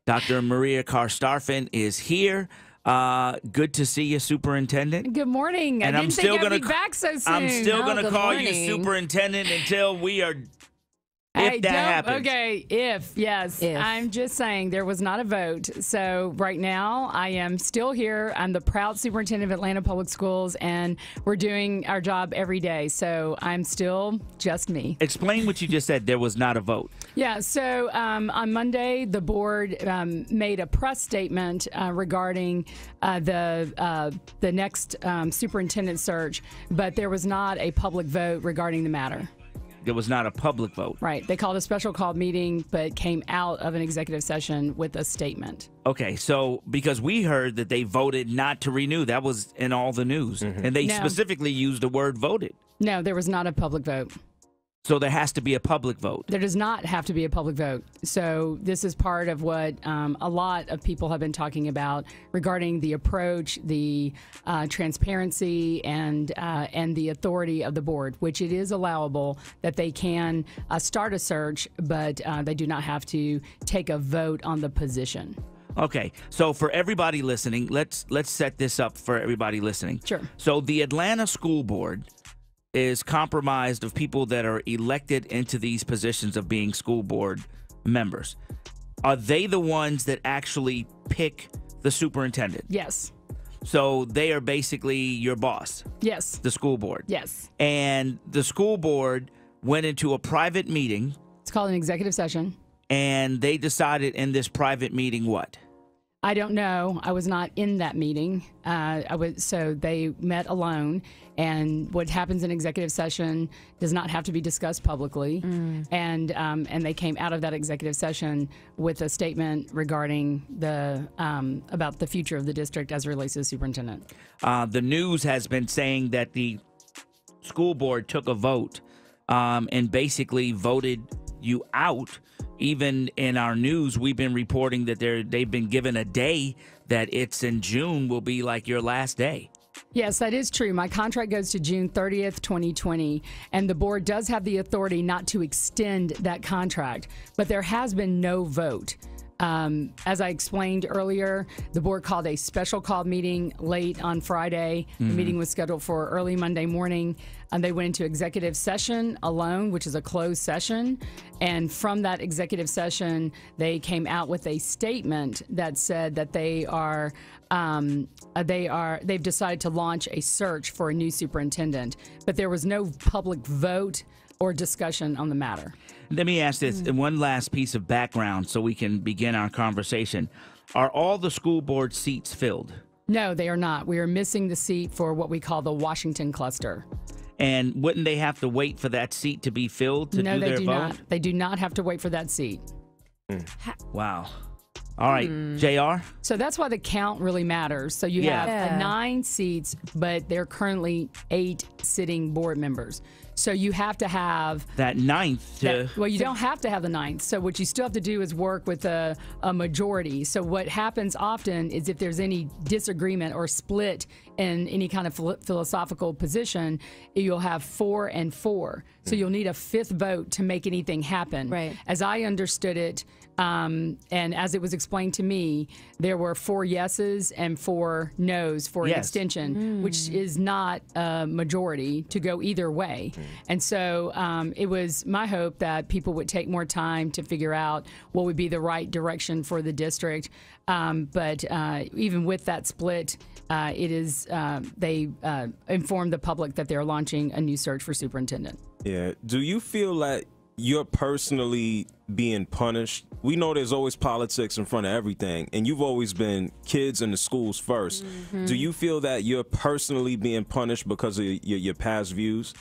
Dr. Meria Carstarphen is here. Good to see you, Superintendent. Good morning. And I didn't think I'd be back so soon. I'm still going to good call morning. you Superintendent until we are... Hey, if that happens. Okay, yes. I'm just saying there was not a vote. So right now I am still here. I'm the proud superintendent of Atlanta Public Schools, and we're doing our job every day. So I'm still just me. Explain what you just said. There was not a vote. Yeah, so on Monday, the board made a press statement regarding the next superintendent search, but there was not a public vote regarding the matter. There was not a public vote. Right. They called a special called meeting, but came out of an executive session with a statement. Okay, so because we heard that they voted not to renew, that was in all the news. And they specifically used the word voted. No, there was not a public vote. So there has to be a public vote. There does not have to be a public vote. So this is part of what a lot of people have been talking about regarding the approach, the transparency, and the authority of the board, which it is allowable that they can start a search, but they do not have to take a vote on the position. Okay, so for everybody listening, let's set this up for everybody listening. Sure. So the Atlanta School Board is comprised of people that are elected into these positions of being school board members. Are they the ones that actually pick the superintendent? Yes. So they are basically your boss? Yes. The school board? Yes. And the school board went into a private meeting. It's called an executive session. And they decided in this private meeting what? I don't know. I was not in that meeting. So they met alone, and what happens in executive session does not have to be discussed publicly. And they came out of that executive session with a statement regarding about the future of the district as it relates to the superintendent. The news has been saying that the school board took a vote and basically voted you out. Even in our news, we've been reporting that they've been given a day that it's in June will be like your last day. Yes, that is true. My contract goes to June 30th, 2020, and the board does have the authority not to extend that contract, but there has been no vote. As I explained earlier, the board called a special call meeting late on Friday. The meeting was scheduled for early Monday morning. And they went into executive session alone, which is a closed session. And from that executive session, they came out with a statement that said that they've decided to launch a search for a new superintendent. But there was no public vote or discussion on the matter. Let me ask this, one last piece of background so we can begin our conversation. Are all the school board seats filled? No, they are not. We are missing the seat for what we call the Washington cluster. And wouldn't they have to wait for that seat to be filled to do their vote? No, they do not. They do not have to wait for that seat. Wow. All right, JR? So that's why the count really matters. So you have 9 seats, but there are currently 8 sitting board members. So you have to have that 9th. Well, you don't have to have the 9th. So what you still have to do is work with a majority. So what happens often is if there's any disagreement or split in any kind of philosophical position, you'll have 4 and 4. So you'll need a 5th vote to make anything happen. Right. As I understood it, and as it was explained to me, there were 4 yeses and 4 nos for an extension, which is not a majority to go either way. And so it was my hope that people would take more time to figure out what would be the right direction for the district. But even with that split, they informed the public that they're launching a new search for superintendent. Yeah. Do you feel like you're personally being punished? We know there's always politics in front of everything, and you've always been kids in the schools first. Do you feel that you're personally being punished because of your past views?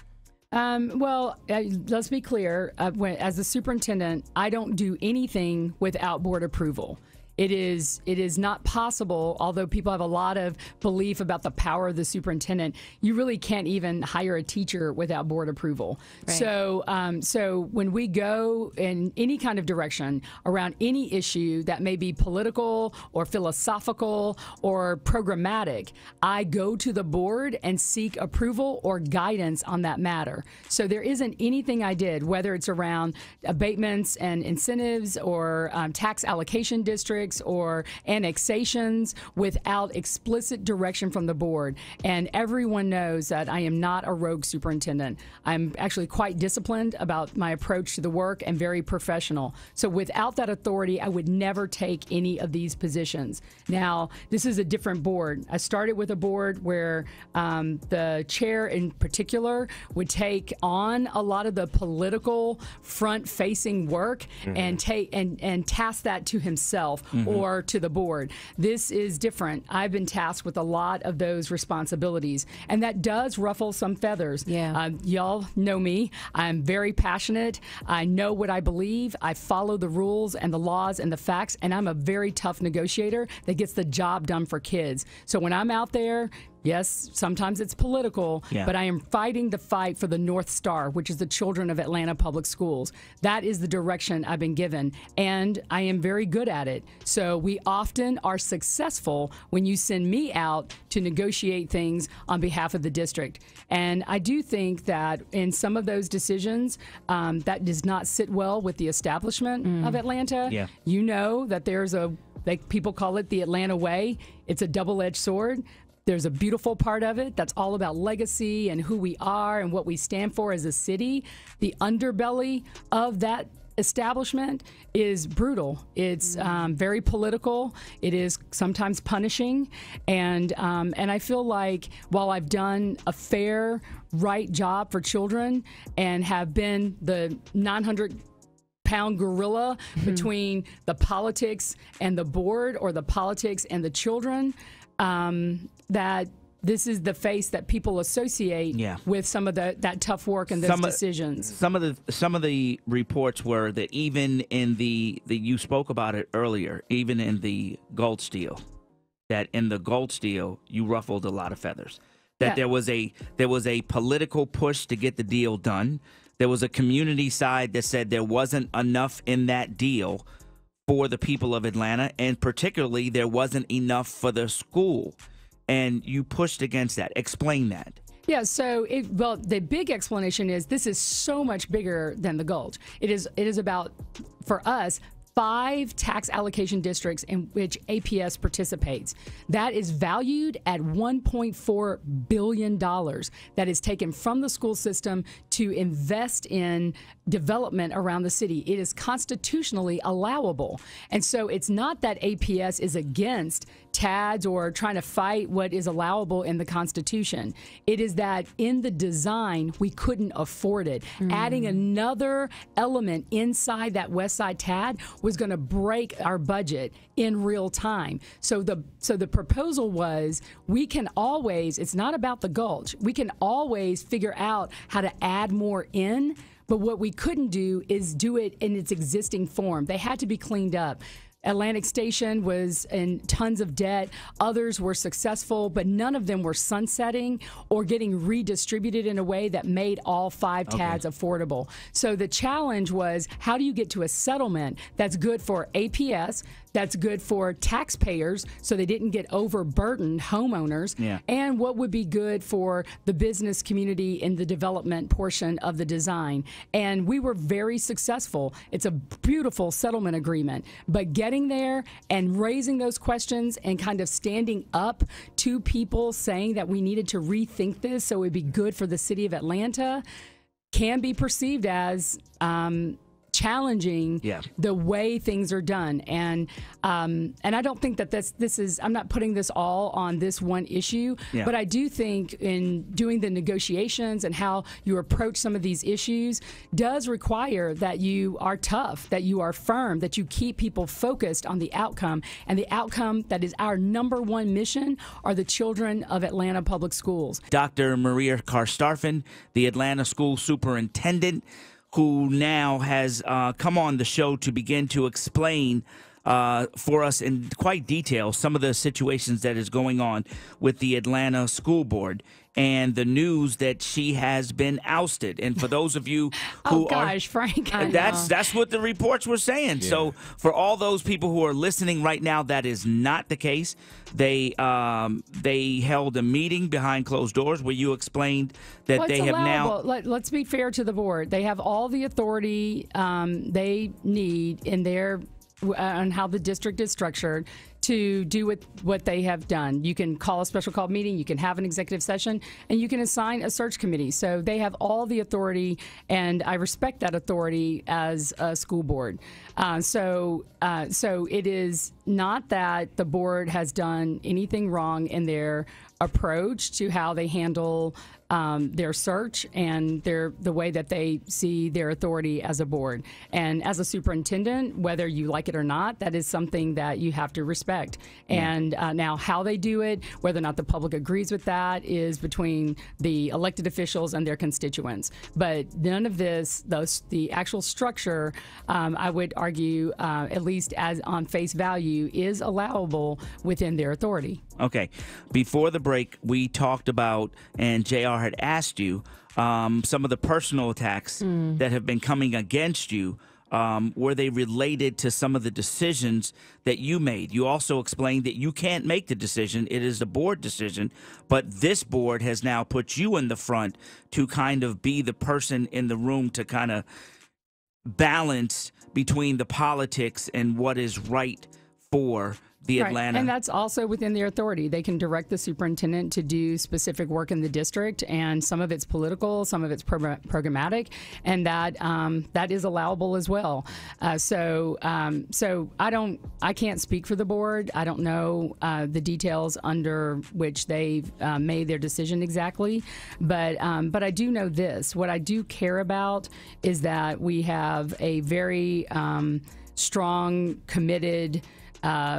Well, let's be clear. As the superintendent, I don't do anything without board approval. It is not possible, although people have a lot of belief about the power of the superintendent, you really can't even hire a teacher without board approval. Right. So when we go in any kind of direction around any issue that may be political or philosophical or programmatic, I go to the board and seek approval or guidance on that matter. So there isn't anything I did, whether it's around abatements and incentives or tax allocation districts, districts or annexations without explicit direction from the board. And everyone knows that I am not a rogue superintendent. I'm actually quite disciplined about my approach to the work and very professional. So without that authority, I would never take any of these positions. Now, this is a different board. I started with a board where the chair in particular would take on a lot of the political front-facing work and take and task that to himself or to the board. This is different. I've been tasked with a lot of those responsibilities, and that does ruffle some feathers. Yeah. Y'all know me. I'm very passionate. I know what I believe. I follow the rules and the laws and the facts, and I'm a very tough negotiator that gets the job done for kids. So when I'm out there, yes, sometimes it's political, but I am fighting the fight for the North Star, which is the children of Atlanta Public Schools. That is the direction I've been given, and I am very good at it. So we often are successful when you send me out to negotiate things on behalf of the district. And I do think that in some of those decisions, that does not sit well with the establishment of Atlanta. Yeah. You know that there's like people call it the Atlanta way. It's a double-edged sword. There's a beautiful part of it that's all about legacy and who we are and what we stand for as a city. The underbelly of that establishment is brutal. It's very political. It is sometimes punishing, and I feel like while I've done a fair, right job for children and have been the 900-pound gorilla between the politics and the board, or the politics and the children, that this is the face that people associate with some of that tough work and those decisions. Some of the reports were that even in the you spoke about it earlier, even in the Gold Steel, that in the Gold Steel you ruffled a lot of feathers. That there was a political push to get the deal done. There was a community side that said there wasn't enough in that deal for the people of Atlanta, and particularly there wasn't enough for the school. And you pushed against that. Explain that. Yeah, so the big explanation is this is so much bigger than the Gulch. It is about, for us, 5 tax allocation districts in which APS participates. That is valued at $1.4 billion that is taken from the school system to invest in development around the city. It is constitutionally allowable. And so it's not that APS is against TADs or trying to fight what is allowable in the Constitution. It is that in the design, we couldn't afford it. Adding another element inside that West Side TAD was going to break our budget in real time. So the proposal was, we can always, it's not about the Gulch, we can always figure out how to add more in, but what we couldn't do is do it in its existing form. They had to be cleaned up. Atlantic Station was in tons of debt. Others were successful, but none of them were sunsetting or getting redistributed in a way that made all 5 TADs affordable. So the challenge was, how do you get to a settlement that's good for APS, that's good for taxpayers so they didn't get overburdened, homeowners, and what would be good for the business community in the development portion of the design. And we were very successful. It's a beautiful settlement agreement, but getting there and raising those questions and kind of standing up to people saying that we needed to rethink this so it would be good for the city of Atlanta can be perceived as challenging the way things are done, and I don't think that this is. I'm not putting this all on this one issue, but I do think in doing the negotiations and how you approach some of these issues does require that you are tough, that you are firm, that you keep people focused on the outcome, and the outcome that is our #1 mission are the children of Atlanta Public Schools. Dr. Meria Carstarphen, the Atlanta School Superintendent, who now has come on the show to begin to explain for us in quite detail some of the situations that is going on with the Atlanta School Board and the news that she has been ousted. And for those of you who Frank, that's what the reports were saying. So for all those people who are listening right now, that is not the case. They held a meeting behind closed doors where you explained that they have now. Let's be fair to the board. They have all the authority they need in their on how the district is structured to do what they have done. You can call a special call meeting, you can have an executive session, and you can assign a search committee. So they have all the authority, and I respect that authority as a school board. So it is not that the board has done anything wrong in their approach to how they handle their search and the way that they see their authority as a board. And as a superintendent, whether you like it or not, that is something that you have to respect. And now how they do it, whether or not the public agrees with that, is between the elected officials and their constituents. But none of this, the actual structure, I would argue, at least as on face value, is allowable within their authority. Okay. Before the break, we talked about, and JR had asked you, some of the personal attacks that have been coming against you. Were they related to some of the decisions that you made? You also explained that you can't make the decision. It is the board decision. But this board has now put you in the front to kind of be the person in the room to kind of balance between the politics and what is right for the Atlanta. And that's also within their authority. They can direct the superintendent to do specific work in the district, and some of it's political, some of it's programmatic, and that is allowable as well. So I can't speak for the board. I don't know the details under which they've made their decision exactly, but I do know this. What I do care about is that we have a very strong, committed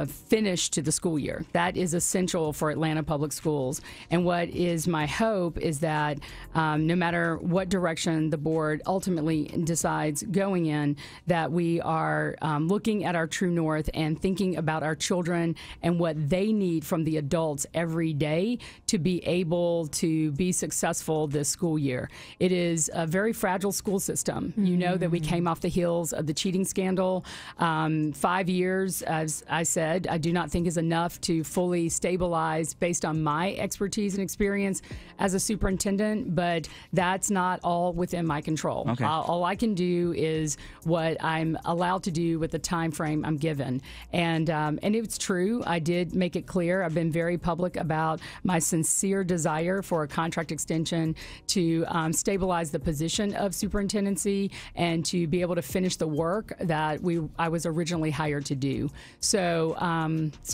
finish to the school year. That is essential for Atlanta Public Schools. And what is my hope is that no matter what direction the board ultimately decides going in, that we are looking at our true north and thinking about our children and what they need from the adults every day to be able to be successful this school year. It is a very fragile school system. You know that we came off the heels of the cheating scandal. 5 years, as I said, I do not think is enough to fully stabilize based on my expertise and experience as a superintendent, but that's not all within my control. Okay. All I can do is what I'm allowed to do with the time frame I'm given. And it's true. I did make it clear. I've been very public about my sincere desire for a contract extension to stabilize the position of superintendency and to be able to finish the work that I was originally hired to do. So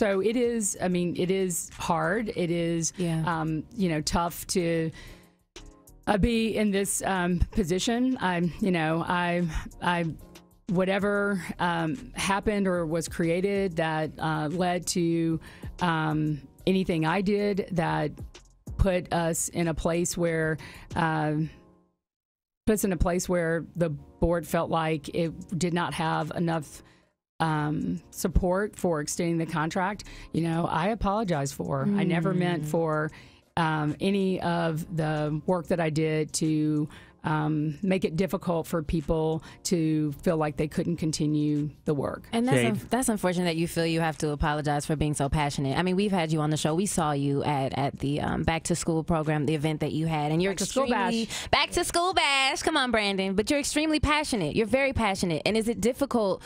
it is. I mean, it is hard. It is, tough to be in this position. Whatever happened or was created that led to anything I did that put us in a place where the board felt like it did not have enough support for extending the contract, I apologize for. I never meant for any of the work that I did to make it difficult for people to feel like they couldn't continue the work. And that's unfortunate that you feel you have to apologize for being so passionate. I mean, we've had you on the show. We saw you at the Back to School program, the event that you had, and you're extremely Back to School Bash. Come on, Brandon. But you're extremely passionate. You're very passionate. And is it difficult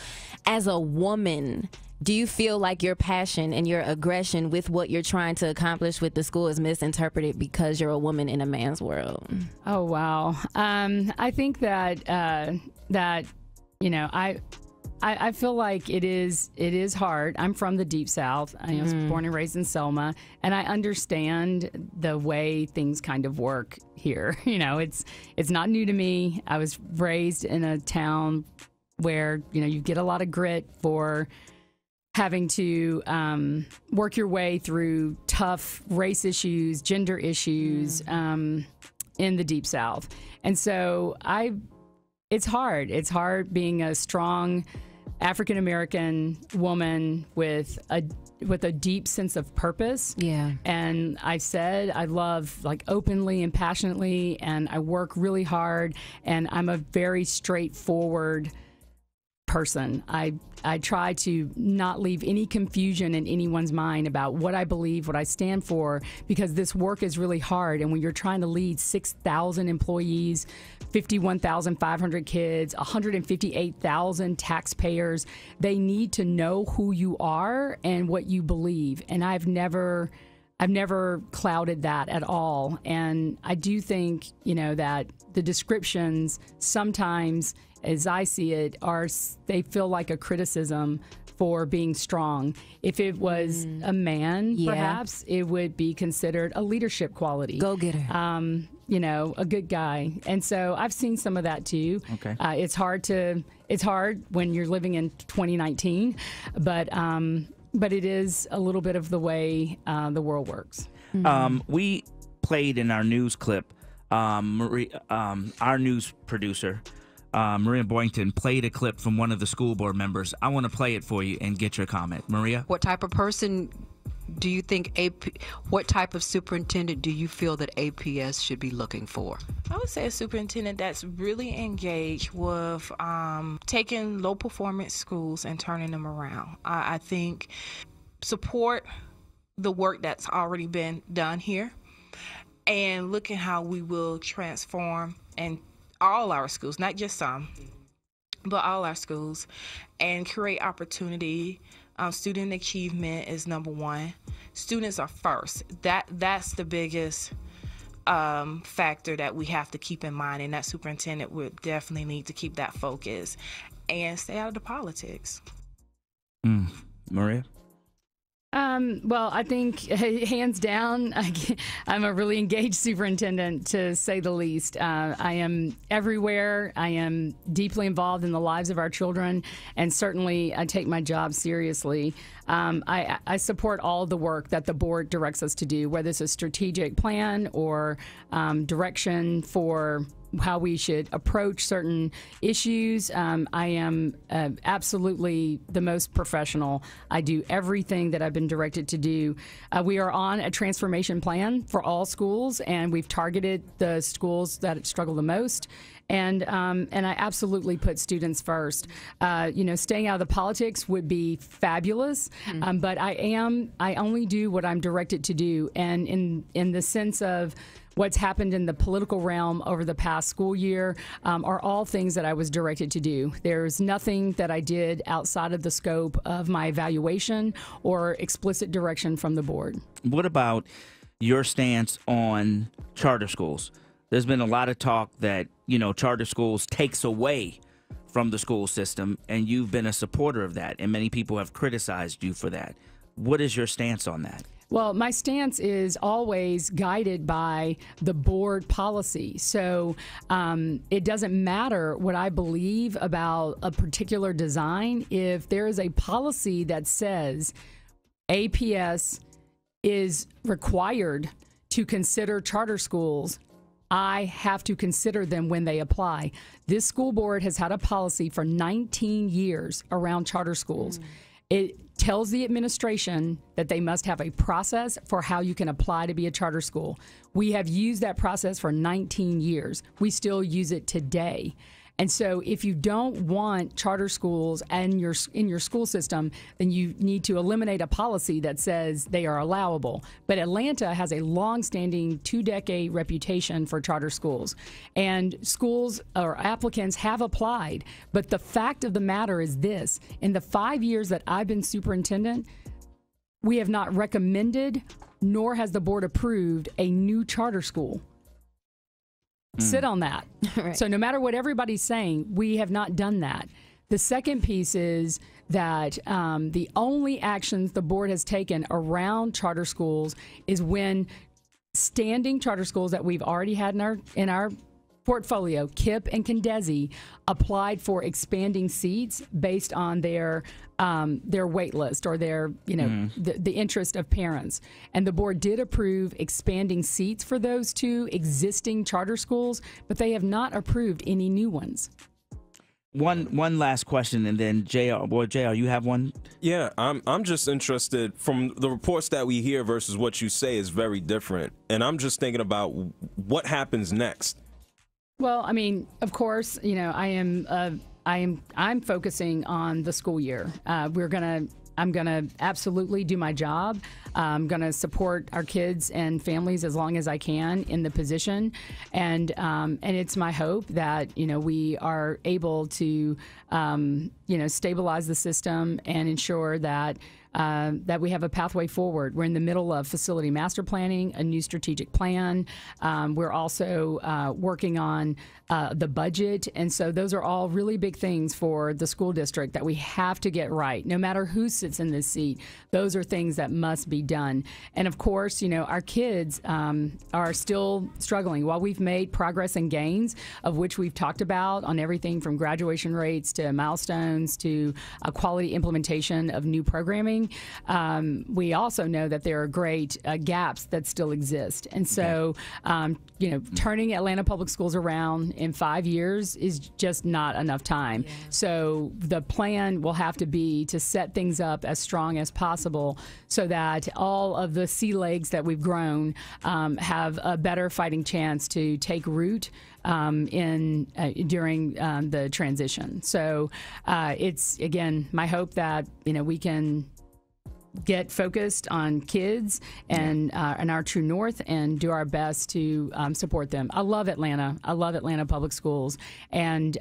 as a woman? Do you feel like your passion and your aggression with what you're trying to accomplish with the school is misinterpreted because you're a woman in a man's world? Oh, wow. I think that I feel like it is hard. I'm from the Deep South. I was born and raised in Selma, and I understand the way things kind of work here. It's not new to me. I was raised in a town where, you get a lot of grit for having to work your way through tough race issues, gender issues in the Deep South. And so it's hard. It's hard being a strong African-American woman with a deep sense of purpose. Yeah. And I said I love openly and passionately, and I work really hard, and I'm a very straightforward person. I try to not leave any confusion in anyone's mind about what I believe, what I stand for, because this work is really hard. And when you're trying to lead 6,000 employees, 51,500 kids, 158,000 taxpayers, they need to know who you are and what you believe. And I've never clouded that at all. And I do think, that the descriptions sometimes, as I see it, they feel like a criticism for being strong. If it was a man, perhaps it would be considered a leadership quality. Go get her. A good guy. And so I've seen some of that too. Okay. It's hard when you're living in 2019, but it is a little bit of the way the world works. We played in our news clip, our news producer, Maria Boynton, played a clip from one of the school board members. I want to play it for you and get your comment. Maria? What type of person do you think what type of superintendent do you feel that APS should be looking for? I would say a superintendent that's really engaged with taking low performance schools and turning them around. I think support the work that's already been done here and look at how we will transform and all our schools, not just some, but all our schools, and create opportunity. Student achievement is number one. Students are first. That's the biggest factor that we have to keep in mind, and that superintendent would definitely need to keep that focus and stay out of the politics. Maria? Well, I think hands down, I'm a really engaged superintendent, to say the least. I am everywhere. I am deeply involved in the lives of our children, and certainly I take my job seriously. I support all the work that the board directs us to do, whether it's a strategic plan or direction for how we should approach certain issues. I am absolutely the most professional. I do everything that I've been directed to do. We are on a transformation plan for all schools, and we've targeted the schools that struggle the most. And I absolutely put students first. Staying out of the politics would be fabulous, but I only do what I'm directed to do. And in the sense of what's happened in the political realm over the past school year are all things that I was directed to do. There's nothing that I did outside of the scope of my evaluation or explicit direction from the board. What about your stance on charter schools? There's been a lot of talk that, charter schools takes away from the school system, and you've been a supporter of that, and many people have criticized you for that. What is your stance on that? Well, my stance is always guided by the board policy. So it doesn't matter what I believe about a particular design. If there is a policy that says APS is required to consider charter schools, I have to consider them when they apply. This school board has had a policy for 19 years around charter schools. It tells the administration that they must have a process for how you can apply to be a charter school. We have used that process for 19 years. We still use it today. And so if you don't want charter schools in your school system, then you need to eliminate a policy that says they are allowable. But Atlanta has a long-standing 2-decade reputation for charter schools. And schools or applicants have applied. But the fact of the matter is this: in the 5 years that I've been superintendent, we have not recommended, nor has the board approved, a new charter school. Sit on that. Right. So no matter what everybody's saying, we have not done that. The second piece is that the only actions the board has taken around charter schools is when standing charter schools that we've already had in our portfolio, KIPP and Condesi, applied for expanding seats based on their wait list or their the interest of parents. And the board did approve expanding seats for those two existing charter schools, but they have not approved any new ones. One last question, and then JR. Boy, JR, you have one? Yeah, I'm just interested, from the reports that we hear versus what you say is very different. And I'm just thinking about what happens next. Well, I mean, of course, I am I'm focusing on the school year. I'm going to absolutely do my job. I'm going to support our kids and families as long as I can in the position. And it's my hope that, we are able to, stabilize the system and ensure that we have a pathway forward. We're in the middle of facility master planning, a new strategic plan. We're also working on the budget. And so those are all really big things for the school district that we have to get right. No matter who sits in this seat, those are things that must be done. And of course, our kids are still struggling. While we've made progress and gains, of which we've talked about on everything from graduation rates to milestones to quality implementation of new programming, we also know that there are great gaps that still exist. And so, turning Atlanta Public Schools around in 5 years is just not enough time. Yeah. So the plan will have to be to set things up as strong as possible so that all of the sea legs that we've grown have a better fighting chance to take root during the transition. So it's, again, my hope that, we can get focused on kids and our true north and do our best to support them. I love Atlanta. I love Atlanta Public Schools, and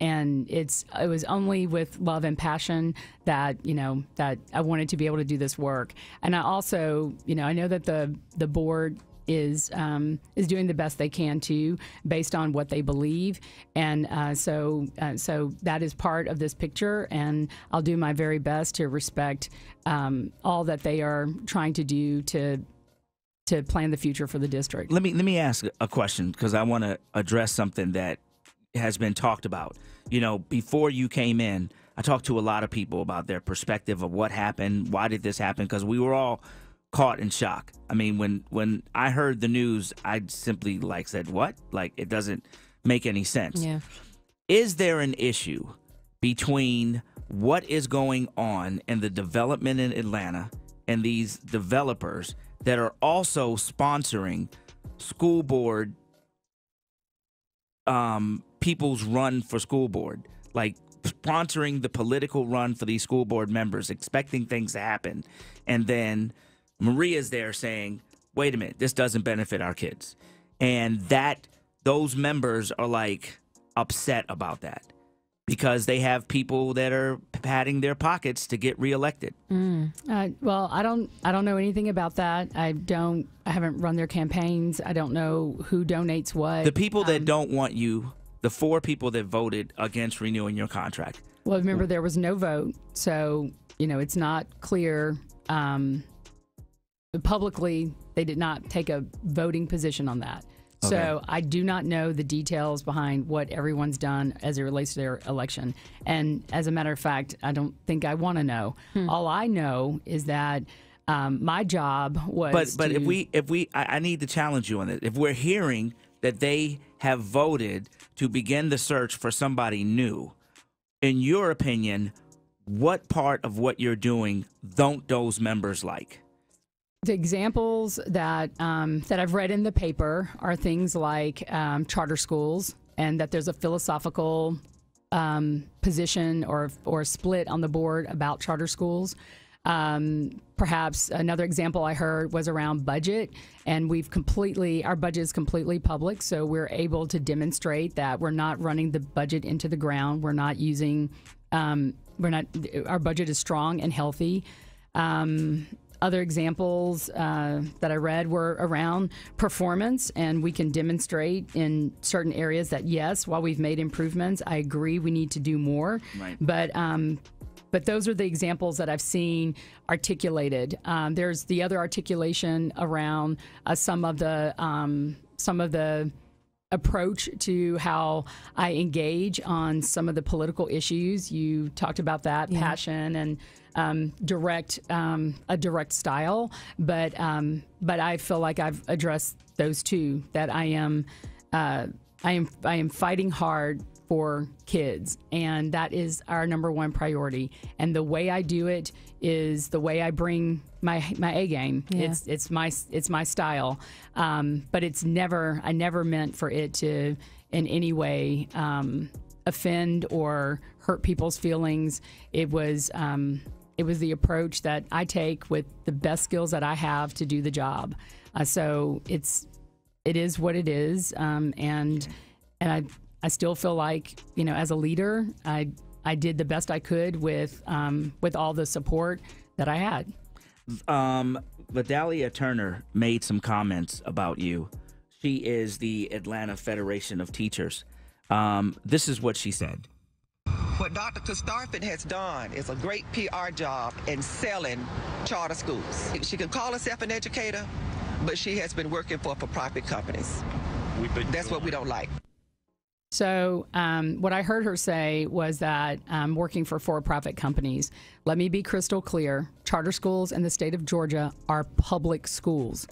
it was only with love and passion that that I wanted to be able to do this work. And I also I know that the board is doing the best they can too, based on what they believe, and so that is part of this picture. And I'll do my very best to respect all that they are trying to do to plan the future for the district. Let me ask a question, because I want to address something that has been talked about. Before you came in, I talked to a lot of people about their perspective of what happened, why did this happen, because we were all caught in shock. I mean, when I heard the news, I simply said, what? It doesn't make any sense. Yeah. Is there an issue between what is going on in the development in Atlanta and these developers that are also sponsoring school board, people's run for school board, sponsoring the political run for these school board members, expecting things to happen, and then Maria's there saying, wait a minute, this doesn't benefit our kids. And those members are upset about that because they have people that are padding their pockets to get reelected. Well, I don't know anything about that. I haven't run their campaigns. I don't know who donates what. The people that don't want you, the 4 people that voted against renewing your contract. Well, remember, there was no vote. So, it's not clear. Publicly, they did not take a voting position on that. Okay. So I do not know the details behind what everyone's done as it relates to their election. And as a matter of fact, I don't think I want to know. All I know is that my job was But I need to challenge you on this. If we're hearing that they have voted to begin the search for somebody new, in your opinion, what part of what you're doing don't those members like? The examples that I've read in the paper are things like charter schools, and that there's a philosophical position or split on the board about charter schools. Perhaps another example I heard was around budget, and our budget is completely public, so we're able to demonstrate that we're not running the budget into the ground. We're not using, our budget is strong and healthy. Other examples that I read were around performance, and we can demonstrate in certain areas that, yes, while we've made improvements, I agree we need to do more. Right. But those are the examples that I've seen articulated. There's the other articulation around some of the approach to how I engage on some of the political issues. You talked about that, passion and a direct style, but I feel like I've addressed those two. That I am fighting hard for kids, and that is our number one priority. And the way I do it is the way I bring my A game. Yeah. It's my style, but I never meant for it to in any way offend or hurt people's feelings. It was the approach that I take with the best skills that I have to do the job. So it is what it is, and I still feel like, you know, as a leader, I did the best I could with all the support that I had. Dalia Turner made some comments about you. She is the Atlanta Federation of Teachers. This is what she said. What Dr. Carstarphen has done is a great PR job in selling charter schools. She can call herself an educator, but she has been working for profit companies. That's what we don't like. So what I heard her say was that working for-profit companies. Let me be crystal clear. Charter schools in the state of Georgia are public schools.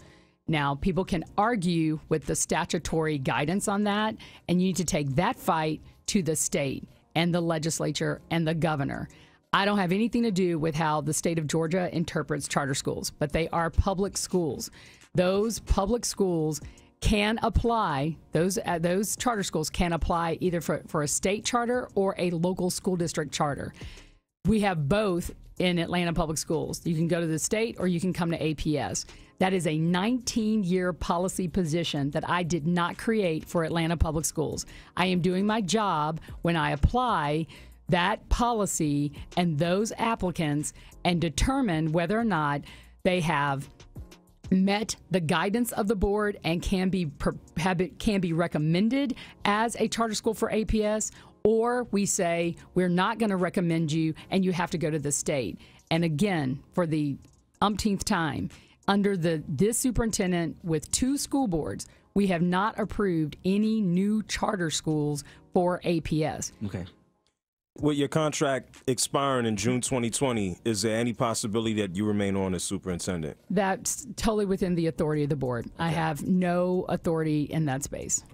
Now, people can argue with the statutory guidance on that, and you need to take that fight to the state and the legislature and the governor. I don't have anything to do with how the state of Georgia interprets charter schools, but they are public schools. Those public schools can apply, those charter schools can apply either for a state charter or a local school district charter. We have both in Atlanta Public Schools. You can go to the state or you can come to APS. That is a 19-year policy position that I did not create for Atlanta Public Schools. I am doing my job when I apply that policy and those applicants and determine whether or not they have met the guidance of the board and can be recommended as a charter school for APS, or we say we're not going to recommend you and you have to go to the state. And again, for the umpteenth time, under this superintendent with 2 school boards, we have not approved any new charter schools for APS. Okay. With your contract expiring in June 2020, is there any possibility that you remain on as superintendent? That's totally within the authority of the board. Okay. I have no authority in that space.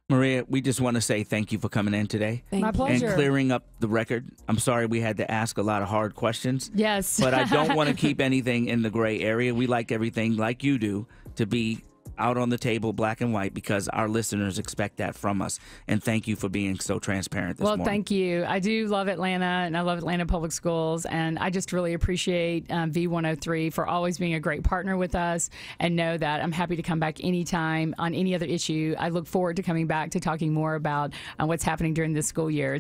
Meria, we just want to say thank you for coming in today. My pleasure. And clearing up the record. I'm sorry we had to ask a lot of hard questions. Yes. But I don't want to keep anything in the gray area. We like everything, like you do, to be out on the table, black and white, because our listeners expect that from us. And thank you for being so transparent this morning. Well, thank you. I do love Atlanta, and I love Atlanta Public Schools, and I just really appreciate V103 for always being a great partner with us, and know that I'm happy to come back anytime on any other issue. I look forward to coming back to talking more about what's happening during this school year.